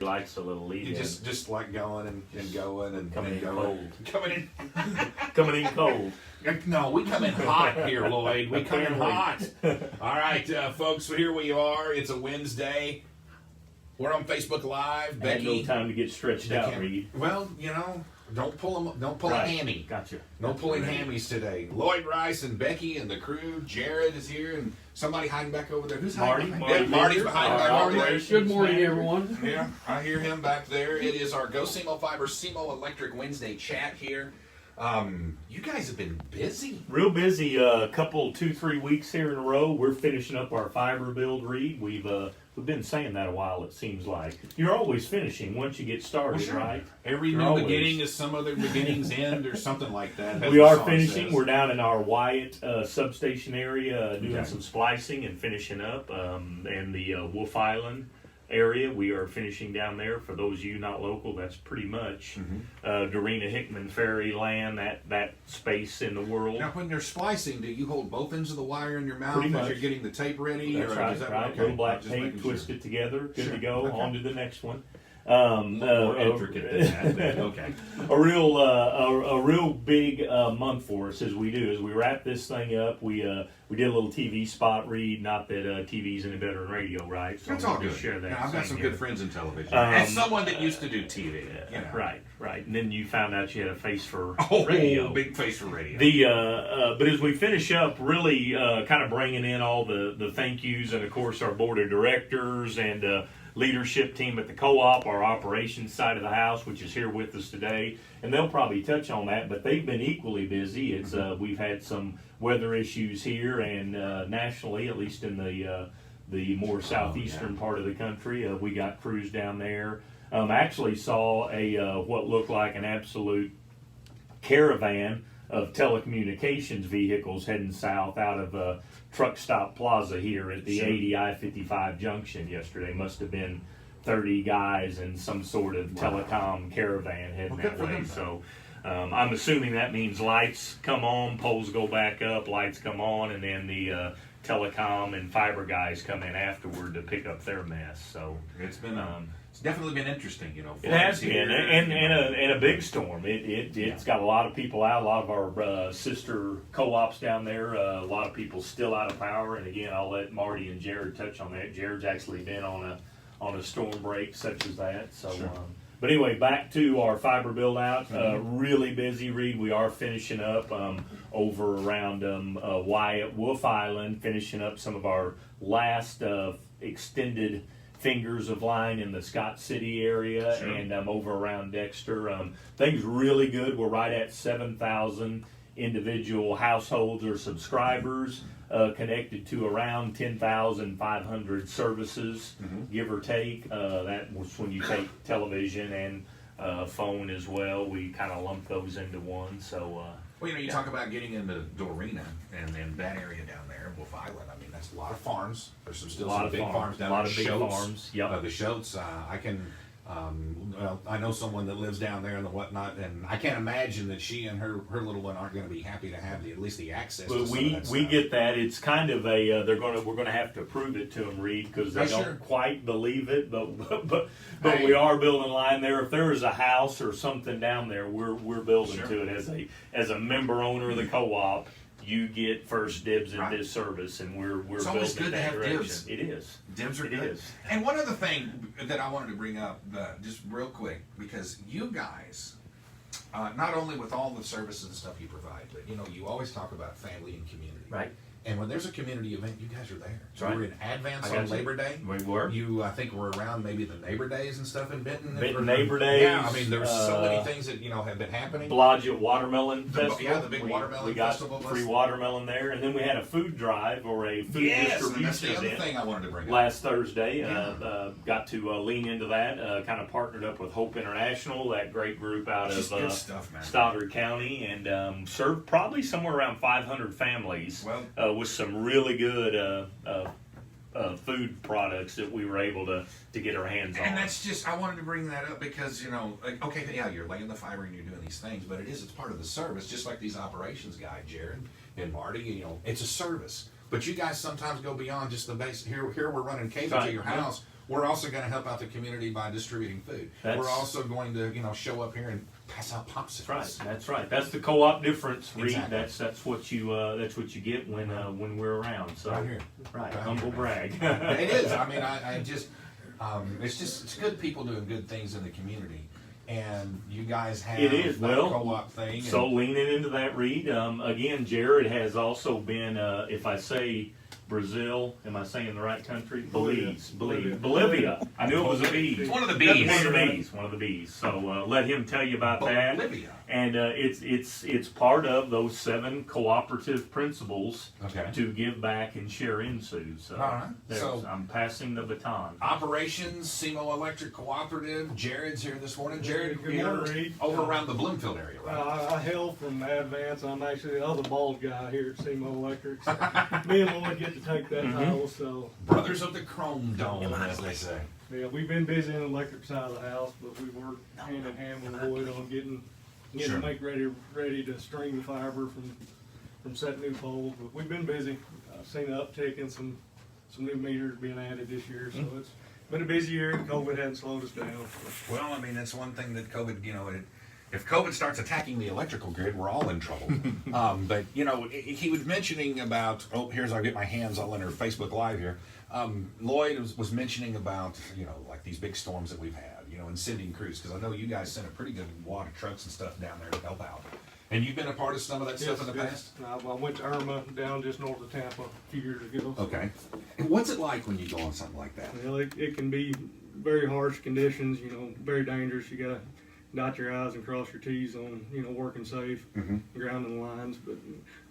likes a little lead. You just like going and going and coming in going. cold. Coming in. Coming in cold. No, we come in hot here, Lloyd. We come in hot. All right, folks, so here we are. It's a Wednesday. We're on Facebook Live. I had Becky, no time to get stretched out, Reed. well, don't pull a hammy. Gotcha. No pulling hammies today. Lloyd Rice and Becky and the crew. Jared is here and somebody hiding back over there. Who's hiding? Marty's behind back over there. Good morning, everyone. Yeah, I hear him back there. It is our GoSEMO Fiber SEMO Electric Wednesday chat here. You guys have been busy. Real busy. Couple 2-3 weeks here in a row. We're finishing up our fiber build, Reed. We've been saying that a while. It seems like you're always finishing once you get started, Well, sure. right? Every You're new always beginning is some other beginning's end, or something like that. as We the are song finishing. says. We're down in our Wyatt substation area doing Okay. some splicing and finishing up. And the Wolf Island area, we are finishing down there. For those of you not local, that's pretty much Dorena Hickman Ferry land, that space in the world. Now, when they're splicing, do you hold both ends of the wire in your mouth Pretty as much. you're getting the tape ready? That's or right, is that right. okay? Little black Just tape, making twist sure. it together, good Sure. to go. Okay. On to the next one. More intricate than that. Okay. A real big month for us as we wrap this thing up. We did a little TV spot, Read. Not that TV's any better than radio, right? So That's we'll all good. just share that. Now, I've got some here. good friends in television. Um, As someone that used to do TV. Right. And then you found out you had a face for Oh, radio. big face for radio. But as we finish up, really kind of bringing in all the thank yous, and of course our board of directors and leadership team at the co-op, our operations side of the house, which is here with us today, and they'll probably touch on that. But they've been equally busy. It's we've had some weather issues here and nationally, at least in the more southeastern part of the country. We got crews down there. Actually saw a what looked like an absolute caravan of telecommunications vehicles heading south out of Truck Stop Plaza here at the Sure. 80 I-55 junction yesterday. Must have been 30 guys in some sort of telecom caravan heading Well, good that for way. them. So I'm assuming that means lights come on, poles go back up, lights come on, and then the telecom and fiber guys come in afterward to pick up their mess. So It's been it's definitely been interesting, it has floods been, here, and a big storm. It's got a lot of people out. A lot of our sister co-ops down there. A lot of people still out of power. And again, I'll let Marty and Jared touch on that. Jared's actually been on a storm break such as that. So, Sure. But anyway, back to our fiber build out. Really busy, Reed. We are finishing up over around Wyatt, Wolf Island, finishing up some of our last extended fingers of line in the Scott City area. Sure. And over around Dexter. Things really good. We're right at 7,000 individual households or subscribers connected to around 10,500 services, give or take. That was when you take television and phone as well. We kind of lump those into one. So Well, you talk about getting into Dorena and that area down there, Wolf Island. I mean, that's a lot of farms. There's still some big farms down there. A lot of big Schultz, farms. Yep. The Schultz, I can. Well, I know someone that lives down there and the whatnot, and I can't imagine that she and her little one aren't going to be happy to have at least the access. But to some of that we stuff. get that. It's kind of a we're gonna have to prove it to them, Reed, because they Sure. don't quite believe it. But Hey. we are building line there. If there is a house or something down there, we're building Sure. to it as a member owner of the co-op. You get first dibs in Right. this service, and we're It's always building good to that have direction. dibs. It is. Dibs are It good. is. And one other thing that I wanted to bring up, just real quick, because you guys, not only with all the services and stuff you provide, but you always talk about family and community. Right. And when there's a community event, you guys are there. So Right. we're in advance I got on you. Labor Day. We were. I think we're around maybe the Neighbor Days and stuff in Benton. Benton Neighbor Days. Yeah, I mean, there's so many things that have been happening. Blodgett Watermelon Festival. Yeah, the big watermelon we got festival. free watermelon there, and then we had a food drive or a food Yes, and distribution that's the other event thing I wanted to bring up. last Thursday. Yeah. Got to lean into that. Kind of partnered up with Hope International, that great group out Just of good stuff, man. Stoddard County, and served probably somewhere around 500 families with some really good food products that we were able to get our hands on. And that's just, I wanted to bring that up because, okay, yeah, you're laying the fiber and you're doing these things, but it's part of the service, just like these operations guy, Jared and Marty, it's a service. But you guys sometimes go beyond just the base. Here we're running cable to your house. We're also going to help out the community by distributing food. That's- We're also going to, show up here and pass out popsicles. That's right. That's the Co-op Difference, Reed. Exactly. That's what you get when we're around. So Right here. right, Right humble here. brag. It is. I mean, I just, it's good people doing good things in the community. And you guys have It is. that Well, co-op thing. So leaning into that, Reed. Again, Jared has also been, if I say Brazil, am I saying the right country? Bolivia. I knew it was a B. It's one of the B's. One of the B's. So let him tell you about that. Bolivia. And it's part of those 7 cooperative principles Okay. to give back and share into. So, All right. So- I'm passing the baton. Operations, SEMO Electric Cooperative. Jared's here this morning. Jared, Good you're morning, Reed. over around the Bloomfield area, right? I hail from Advance. I'm actually the other bald guy here at SEMO Electric. So me and Lloyd get to take that title. So Brothers of the Chrome Dome, as they say. yeah, we've been busy in the electric side of the house, but we work hand in hand with Lloyd on getting Sure. to make ready to string the fiber from setting new poles. But we've been busy. Seen an uptick in some new meters being added this year. So it's been a busy year. COVID hadn't slowed us down. So. Well, I mean, that's one thing that COVID, if COVID starts attacking the electrical grid, we're all in trouble. But, he was mentioning about, I'll get my hands all in her Facebook Live here. Lloyd was mentioning about, like these big storms that we've had, and sending crews, because I know you guys sent a pretty good wad of trucks and stuff down there to help out. And you've been a part of some of that stuff in the past? I went to Irma down just north of Tampa a few years ago. Okay. And what's it like when you go on something like that? Well, it can be very harsh conditions, very dangerous. You gotta dot your I's and cross your T's on, working safe, grounding the lines. But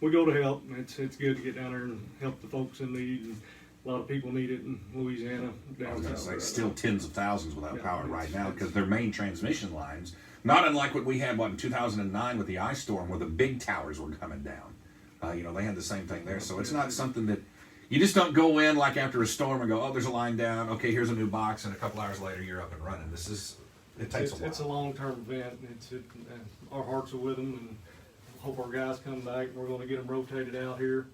we go to help. It's good to get down there and help the folks in need. And a lot of people need it in Louisiana. I was Down going to south say, right still now. tens of thousands without Yeah, power right it's- now because their main transmission lines, not unlike what we had in 2009 with the ice storm where the big towers were coming down. They had the same thing there. So it's not something that you just don't go in like after a storm and go, oh, there's a line down. Okay, here's a new box. And a couple hours later, you're up and running. It takes a while. It's a long-term event. Our hearts are with them, and hope our guys come back. We're going to get them rotated out here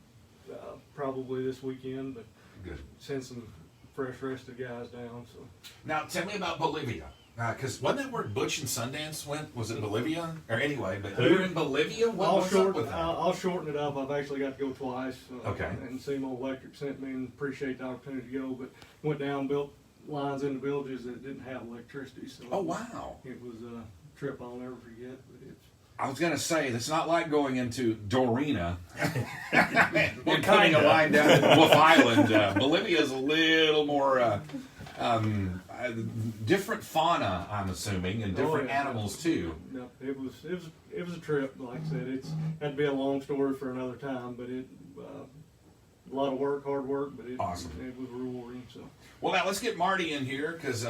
probably this weekend, but Good. send some fresh rested guys down. So. Now, tell me about Bolivia. Because wasn't that where Butch and Sundance went? Was it Bolivia? Or anyway, but you were in Bolivia? What's up with that? I'll shorten it up. I've actually got to go twice. Okay. And SEMO Electric sent me and appreciate the opportunity to go, but went down, built lines in the villages that didn't have electricity. So Oh, wow. It was a trip I'll never forget. But it's I was gonna say it's not like going into Dorina and putting kinda? a line down in Wolf Island. Bolivia is a little more different fauna, I'm assuming, and different yeah. animals too. no, it was a trip. Like I said, it's had to be a long story for another time, but it a lot of work, hard work, but Awesome. It was rewarding. So. Well, now let's get Marty in here because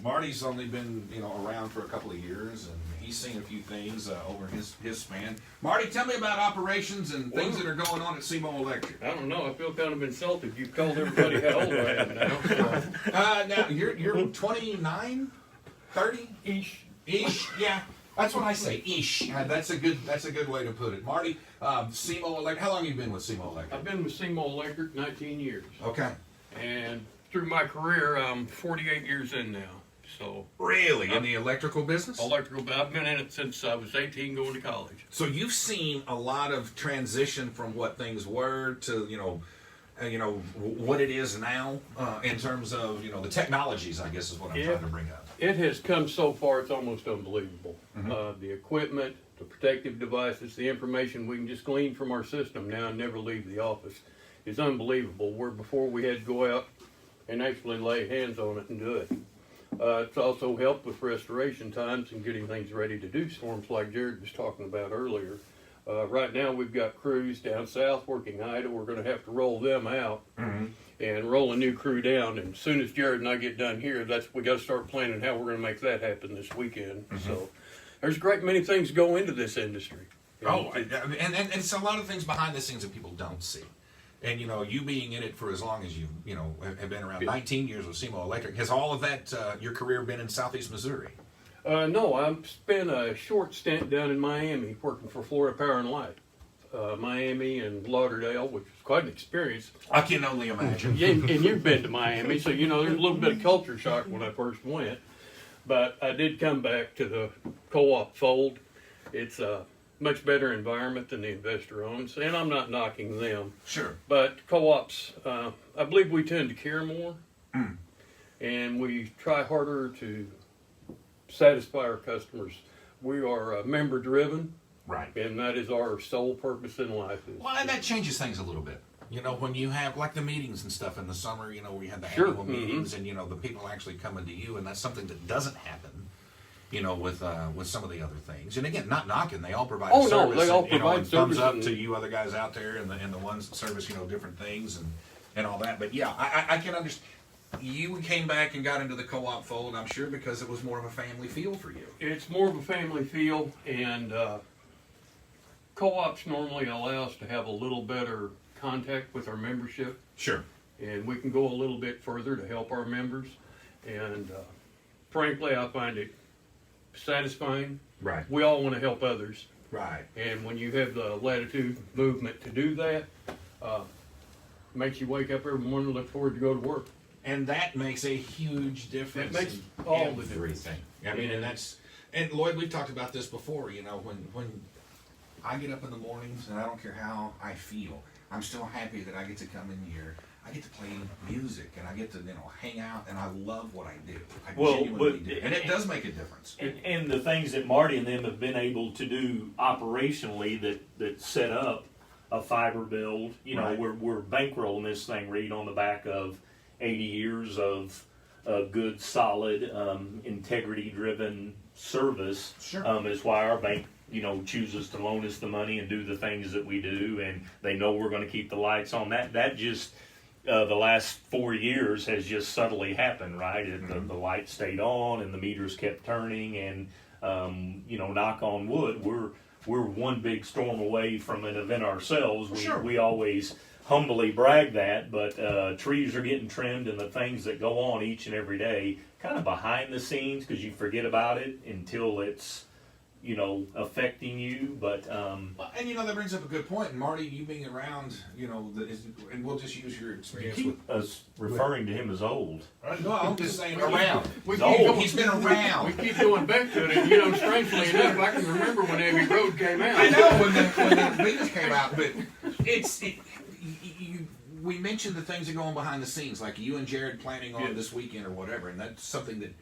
Marty's only been around for a couple of years and he's seen a few things over his span. Marty, tell me about operations and things that are going on at SEMO Electric. I don't know. I feel kind of insulted. You told everybody how old I am now. Now you're 29, 30 ish. Yeah, that's what I say. Ish. That's a good way to put it. Marty, SEMO Electric. How long have you been with SEMO Electric? I've been with SEMO Electric 19 years, Okay. and through my career, I'm 48 years in now. So Really, in the electrical business? electrical, but I've been in it since I was 18, going to college. So you've seen a lot of transition from what things were to what it is now in terms of the technologies. I guess is what I'm Yeah. trying to bring up. It has come so far; it's almost unbelievable. The equipment, the protective devices, the information we can just glean from our system now and never leave the office is unbelievable. Where before we had to go out and actually lay hands on it and do it. It's also helped with restoration times and getting things ready to do storms like Jared was talking about earlier. Right now we've got crews down south working idle. We're going to have to roll them out and roll a new crew down. And as soon as Jared and I get done here, we got to start planning how we're going to make that happen this weekend. So there's a great many things go into this industry. Oh, and it's a lot of things behind the scenes that people don't see. And you being in it for as long as you have been around, 19 years with SEMO Electric, has all of that your career been in Southeast Missouri? No, I've spent a short stint down in Miami working for Florida Power and Light. Miami and Lauderdale, which was quite an experience. I can only imagine. Yeah, and you've been to Miami, so you know there's a little bit of culture shock when I first went. But I did come back to the co-op fold. It's a much better environment than the investor owns, and I'm not knocking them. Sure. But co-ops, I believe we tend to care more, and we try harder to satisfy our customers. We are member driven, Right. and that is our sole purpose in life. Well, and that changes things a little bit. You know, when you have like the meetings and stuff in the summer, you know, where you have the Sure. annual meetings, and you know the people actually coming to you, and that's something that doesn't happen. You know, with some of the other things, and again, not knocking, they all provide. Oh, a no, service they all and, you know, provide and thumbs service up and- to you other guys out there, and the ones that service, you know, different things and all that. But yeah, I can understand. You came back and got into the co-op fold, I'm sure, because it was more of a family feel for you. It's more of a family feel, and co-ops normally allow us to have a little better contact with our membership, Sure. and we can go a little bit further to help our members. And frankly, I find it satisfying. Right. We all want to help others, Right. and when you have the latitude movement to do that, makes you wake up every morning and look forward to go to work. And that makes a huge difference. It makes in all the difference. everything. I mean, and Lloyd, we've talked about this before. You know, when I get up in the mornings and I don't care how I feel, I'm still happy that I get to come in here. I get to play music and I get to hang out, and I love what I do. I genuinely do, and it does make a difference. And the things that Marty and them have been able to do operationally that set up a fiber build, Right. we're bankrolling this thing, Reed, on the back of 80 years of good, solid, integrity-driven service. Sure. Is why our bank, chooses to loan us the money and do the things that we do, and they know we're going to keep the lights on. That just the last 4 years has just subtly happened, right? The lights stayed on and the meters kept turning, and knock on wood, we're one big storm away from an event ourselves. We always humbly brag that, but trees are getting trimmed and the things that go on each and every day, kind of behind the scenes, because you forget about it until it's affecting you. But And that brings up a good point. And Marty, you being around, and we'll just use your experience with. us referring to him as old. No, I'm just saying around. We No, keep going- He's been around. We keep going back to it, and strangely enough, I can remember when Abbey Road came out. I know when the Venus came out, but we mentioned the things that go on behind the scenes, like you and Jared planning on this weekend or whatever, and that's something that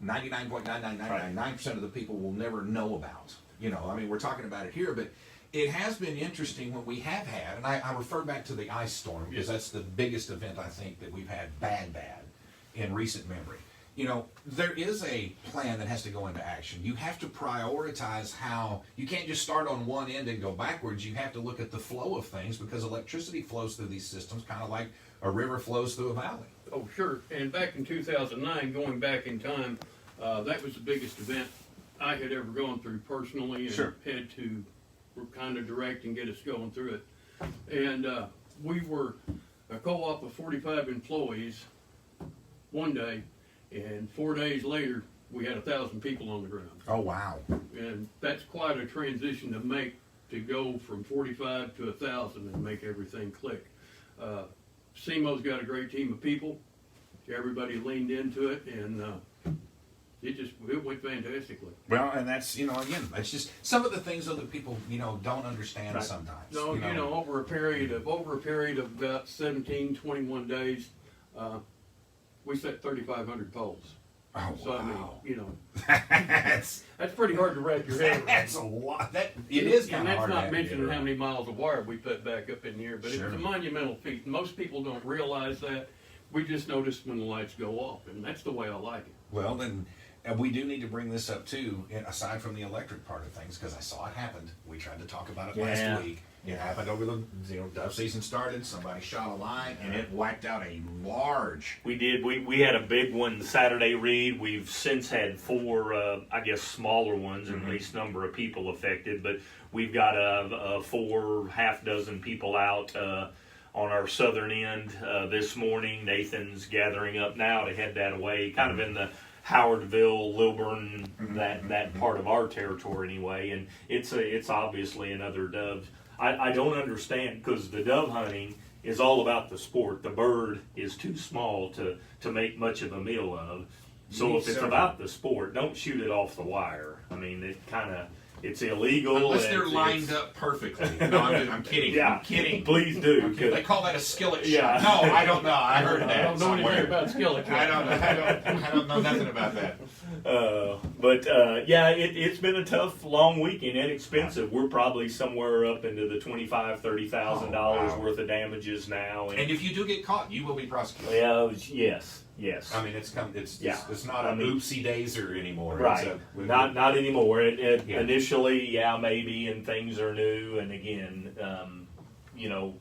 99.9999% of the people will never know about. We're talking about it here, but it has been interesting when we have had, and I refer back to the ice storm because that's the biggest event I think that we've had bad in recent memory. There is a plan that has to go into action. You have to prioritize how, you can't just start on one end and go backwards. You have to look at the flow of things, because electricity flows through these systems kind of like a river flows through a valley. Oh, sure. And back in 2009, going back in time, that was the biggest event I had ever gone through personally, and had to kind of direct and get us going through it. And we were a co-op of 45 employees one day, and 4 days later, we had 1,000 people on the ground. Oh, wow. And that's quite a transition to make, to go from 45 to 1,000 and make everything click. SEMO's got a great team of people. Everybody leaned into it, and it went fantastically. Well, and that's, again, that's just some of the things other people, don't understand sometimes. No, over a period of about 17, 21 days, we set 3,500 poles. Oh, So wow. that's pretty hard to wrap your head around. That's a lot. It is kind And of that's hard. not mentioning how many miles of wire we put back up in the air, but it was a monumental feat. Most people don't realize that. We just notice when the lights go off, and that's the way I like it. Well, then, and we do need to bring this up too, aside from the electric part of things, because I saw it happen. We tried to talk about it last week. It happened over the, dove season started, somebody shot a line, and it wiped out a large. We did. We had a big one Saturday, Reed. We've since had 4, smaller ones, and least number of people affected. But we've got 4 half-dozen people out on our southern end this morning. Nathan's gathering up now to head that away, kind of in the Howardville, Lilburn, that part of our territory anyway. And it's obviously another dove. I don't understand, because the dove hunting is all about the sport. The bird is too small to make much of a meal of. So if it's about the sport, don't shoot it off the wire. I mean, it's illegal. Unless they're lined up perfectly. No, I'm kidding. Yeah, I'm kidding. Please do. They call that a skillet Yeah. shot. No, I don't know. I heard that I don't know somewhere. anything about skillet. I don't know nothing about that. Yeah, it's been a tough, long weekend and expensive. We're probably somewhere up into the $25,000-$30,000 wow. worth of damages now. And if you do get caught, you will be prosecuted. Yeah, yes. I mean, it's Yeah. not a oopsie daisier anymore. Right. It's Not anymore. Yeah. Initially, yeah, maybe, and things are new. And again, you know,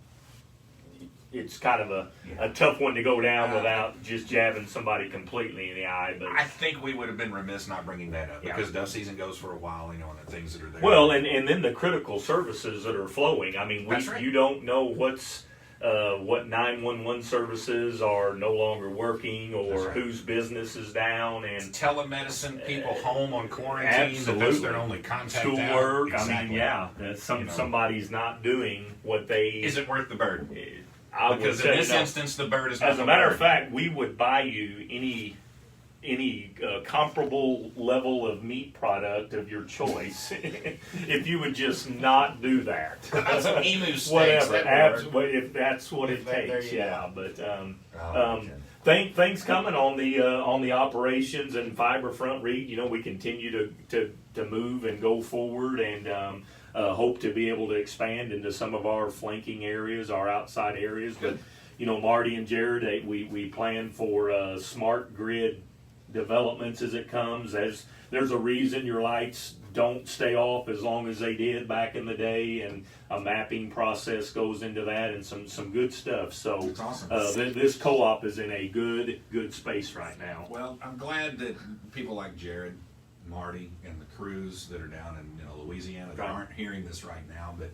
it's kind of a tough one to go down without just jabbing somebody completely in the eye. But I think we would have been remiss not bringing that up Yeah. because dove season goes for a while, you know, and the things that are there. well, and then the critical services that are flowing. I mean, That's right. you don't know what 911 services are no longer working, or That's right. whose business is down, and telemedicine, people home on quarantine, absolutely, that's their only contact schoolwork. out. I mean, yeah, that's somebody's not doing what they. Is it worth the bird? I would Because say in this no. instance, the bird is not As a the matter bird. of fact, we would buy you any comparable level of meat product of your choice if you would just not do that. About some emu steaks, Whatever, that would work. if that's what it There takes, you yeah. go. But Okay. things coming on the operations and fiber front, Reed. You know, we continue to move and go forward, and hope to be able to expand into some of our flanking areas, our outside areas. But you know, Marty and Jared, we plan for smart grid developments as it comes. As there's a reason your lights don't stay off as long as they did back in the day, and a mapping process goes into that, and some good stuff. So That's awesome. This co-op is in a good space right now. Well, I'm glad that people like Jared, Marty, and the crews that are down in Louisiana that Right. aren't hearing this right now, but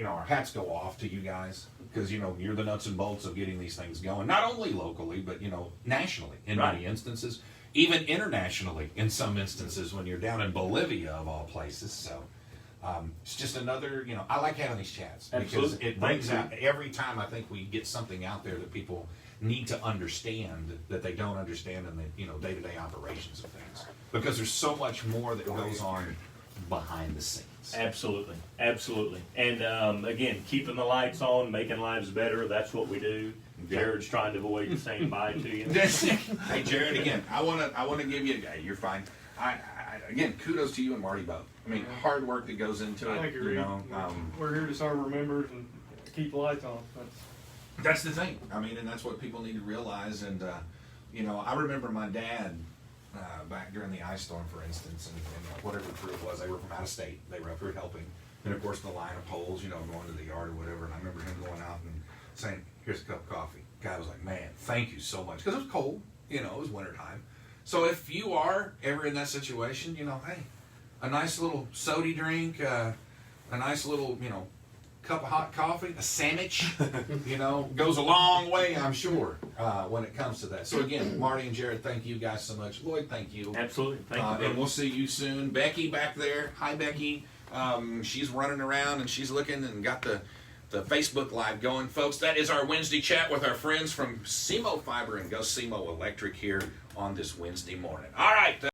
our hats go off to you guys because you're the nuts and bolts of getting these things going. Not only locally, but nationally in Right. many instances, even internationally in some instances when you're down in Bolivia of all places. So it's just another. I like having these chats because Absolutely. it brings Thank out every time. I think we get something out there that people need to understand that they don't understand in the day-to-day operations of things, because there's so much more that goes on behind the scenes. Absolutely. And again, keeping the lights on, making lives better, that's what we do. Jared's trying to avoid saying bye to you. Hey Jared, again, I want to give you. You're fine. Again, kudos to you and Marty both. I mean, hard work that goes into it. Thank you, Reed. We're here to serve our members and keep the lights on. That's the thing. I mean, and that's what people need to realize. And I remember my dad back during the ice storm, for instance, and whatever crew it was, they were from out of state. They were up here helping. And of course, the line of poles, going to the yard or whatever. And I remember him going out and saying, "Here's a cup of coffee." Guy was like, "Man, thank you so much," because it was cold. It was wintertime. So if you are ever in that situation, hey, a nice little soda drink, a nice little, cup of hot coffee, a sandwich, goes a long way, I'm sure, when it comes to that. So again, Marty and Jared, thank you guys so much. Lloyd, thank you. Absolutely. Thank you. And we'll see you soon. Becky back there. Hi, Becky. She's running around and she's looking and got the Facebook Live going. Folks, that is our Wednesday chat with our friends from SEMO Fiber and GoSEMO Electric here on this Wednesday morning. All right.